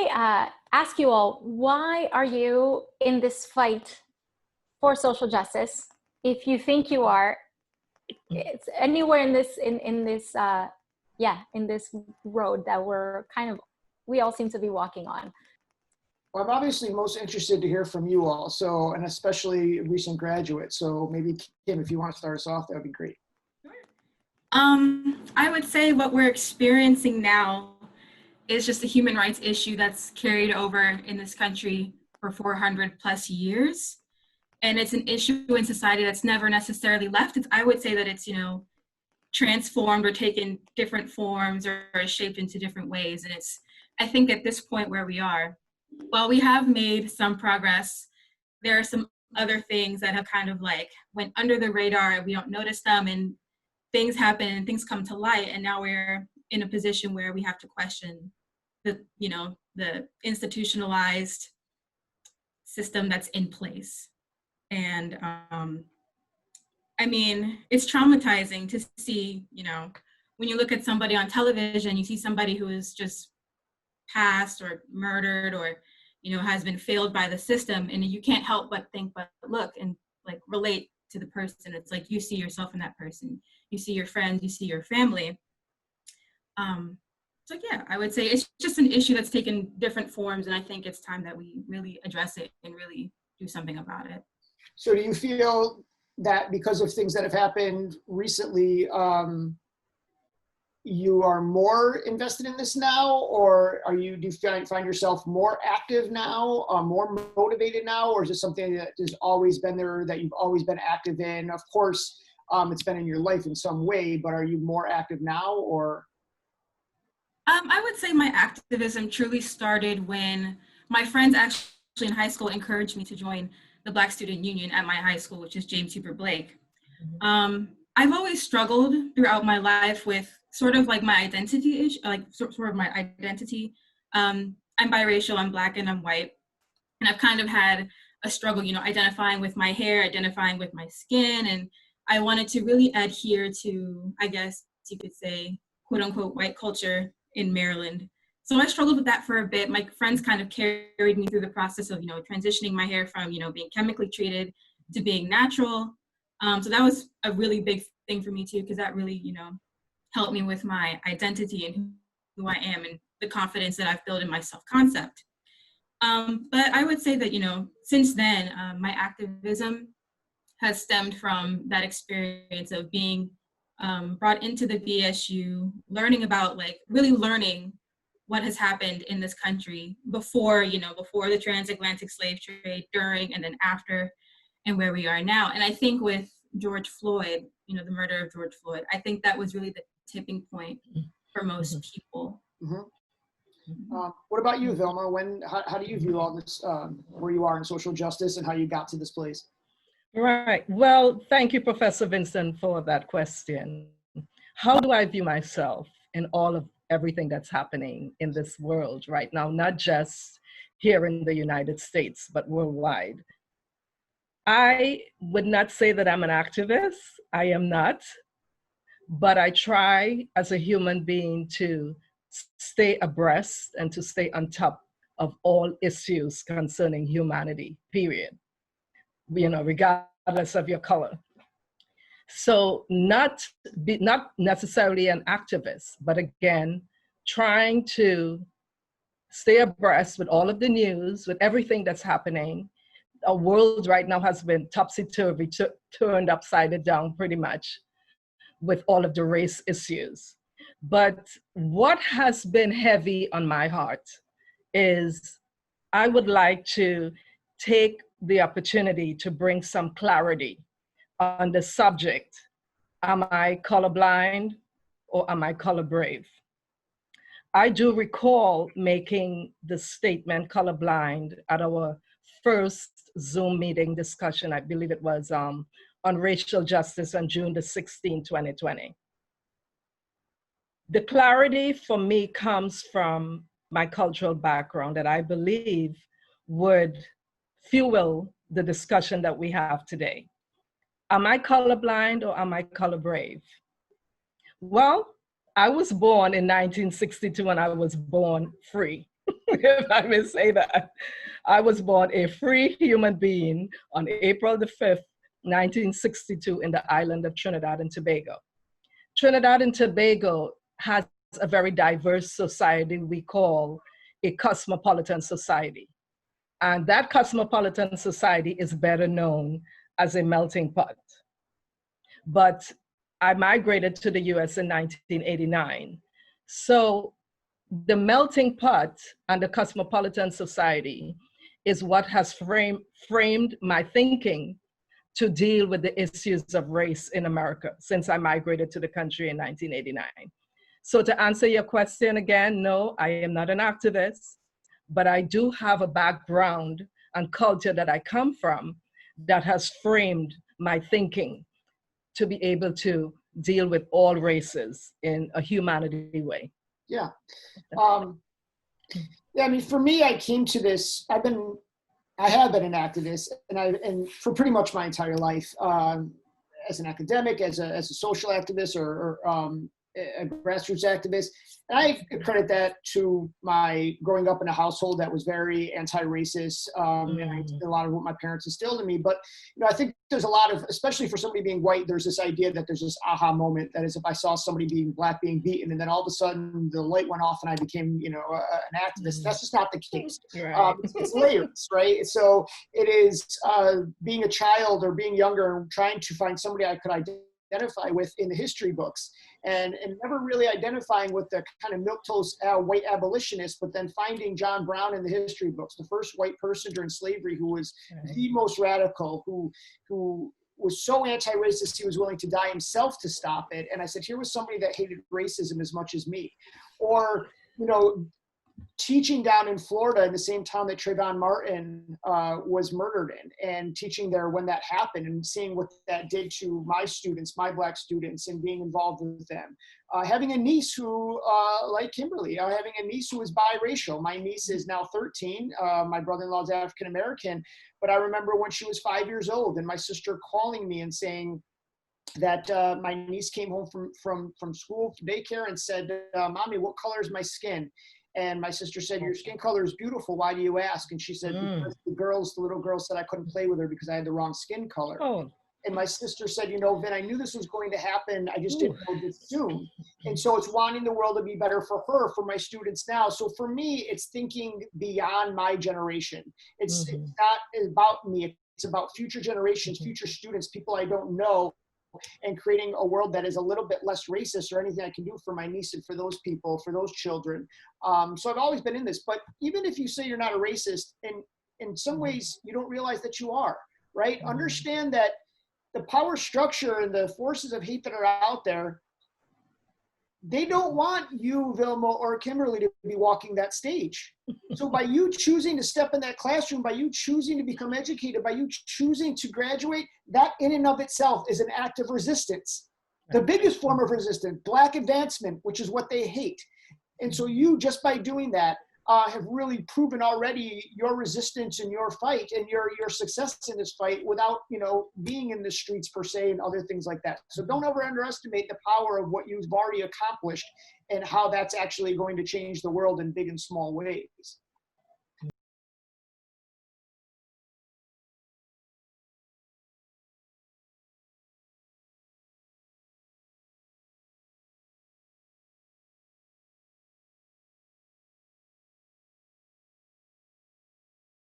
I ask you all, why are you in this fight for social justice? If you think you are, it's anywhere in this in this road that we all seem to be walking on. Well, I'm obviously most interested to hear from you all, so, and especially recent graduates. So maybe Kim, if you want to start us off, that would be great. I would say what we're experiencing now is just a human rights issue that's carried over in this country for 400 plus years. And it's an issue in society that's never necessarily left. I would say that it's, transformed or taken different forms or shaped into different ways. And I think at this point where we are, while we have made some progress, there are some other things that have kind of like went under the radar and we don't notice them, and things happen and things come to light. And now we're in a position where we have to question the institutionalized system that's in place. And it's traumatizing to see, when you look at somebody on television, you see somebody who is just passed or murdered or, has been failed by the system, and you can't help but look and like relate to the person. It's like you see yourself in that person, you see your friends, you see your family. So yeah, I would say it's just an issue that's taken different forms, and I think it's time that we really address it and really do something about it. So do you feel that because of things that have happened recently, you are more invested in this now, or do you find yourself more active now, more motivated now, or is it something that has always been there, that you've always been active in? Of course, it's been in your life in some way, but are you more active now, or? I would say my activism truly started when my friends actually in high school encouraged me to join the Black Student Union at my high school, which is James Hubert Blake. I've always struggled throughout my life with sort of like my identity, sort of my identity. I'm biracial, I'm Black, and I'm white. And I've kind of had a struggle, identifying with my hair, identifying with my skin. And I wanted to really adhere to, I guess you could say, quote unquote, white culture in Maryland. So I struggled with that for a bit. My friends kind of carried me through the process of, transitioning my hair from, being chemically treated to being natural. So that was a really big thing for me too, because that really, helped me with my identity and who I am and the confidence that I've built in my self-concept. But I would say that, since then, my activism has stemmed from that experience of being brought into the BSU, learning about, really learning what has happened in this country before the transatlantic slave trade, during, and then after, and where we are now. And I think with George Floyd, the murder of George Floyd, I think that was really the tipping point for most people. What about you, Vilma? How do you view all this, where you are in social justice and how you got to this place? Right. Well, thank you, Professor Vincent, for that question. How do I view myself in all of everything that's happening in this world right now, not just here in the United States, but worldwide? I would not say that I'm an activist. I am not. But I try as a human being to stay abreast and to stay on top of all issues concerning humanity, period. Regardless of your color. So not necessarily an activist, but again, trying to stay abreast with all of the news, with everything that's happening. Our world right now has been topsy-turvy, turned upside down pretty much with all of the race issues. But what has been heavy on my heart is I would like to take the opportunity to bring some clarity on the subject. Am I colorblind or am I color brave? I do recall making the statement colorblind at our first Zoom meeting discussion. I believe it was on racial justice on June the 16th, 2020. The clarity for me comes from my cultural background that I believe would fuel the discussion that we have today. Am I colorblind or am I color brave? Well, I was born in 1962 and I was born free. if I may say that. I was born a free human being on April the 5th, 1962 in the island of Trinidad and Tobago. Trinidad and Tobago has a very diverse society we call a cosmopolitan society. And that cosmopolitan society is better known as a melting pot. But I migrated to the US in 1989. So the melting pot and the cosmopolitan society is what has framed my thinking to deal with the issues of race in America since I migrated to the country in 1989. So to answer your question again, no, I am not an activist, but I do have a background and culture that I come from that has framed my thinking to be able to deal with all races in a humanity way. Yeah. Yeah, I mean, for me, I came to this, I have been an activist, and for pretty much my entire life, as an academic, as a social activist, or a grassroots activist. And I credit that to my growing up in a household that was very anti-racist, and I did a lot of what my parents instilled in me. But I think there's a lot of, especially for somebody being white, there's this idea that there's this aha moment that is if I saw somebody being black being beaten, and then all of a sudden the light went off and I became, an activist. That's just not the case. Right. It's layers, right? So it is being a child or being younger and trying to find somebody I could identify with in the history books, and never really identifying with the kind of milquetoast white abolitionist, but then finding John Brown in the history books, the first white person during slavery who was the most radical, who was so anti-racist he was willing to die himself to stop it. And I said, here was somebody that hated racism as much as me. Or, teaching down in Florida in the same town that Trayvon Martin was murdered in, and teaching there when that happened and seeing what that did to my students, my Black students, and being involved with them. Having a niece who, like Kimberly, having a niece who is biracial. My niece is now 13. My brother-in-law is African-American, but I remember when she was 5 years old and my sister calling me and saying that my niece came home from school, from daycare, and said, Mommy, what color is my skin? And my sister said, your skin color is beautiful. Why do you ask? And she said, because the little girl said I couldn't play with her because I had the wrong skin color. Oh. And my sister said, Vin, I knew this was going to happen. I just didn't know this soon. And so it's wanting the world to be better for her, for my students now. So for me, it's thinking beyond my generation. It's not about me. It's about future generations, future students, people I don't know, and creating a world that is a little bit less racist, or anything I can do for my niece and for those people, for those children. So I've always been in this, but even if you say you're not a racist, and in some ways you don't realize that you are, right? Understand that the power structure and the forces of hate that are out there, they don't want you, Vilma, or Kimberly to be walking that stage. So by you choosing to step in that classroom, by you choosing to become educated, by you choosing to graduate, that in and of itself is an act of resistance. The biggest form of resistance, Black advancement, which is what they hate. And so you, just by doing that, have really proven already your resistance and your fight and your success in this fight without, being in the streets per se and other things like that. So don't ever underestimate the power of what you've already accomplished and how that's actually going to change the world in big and small ways.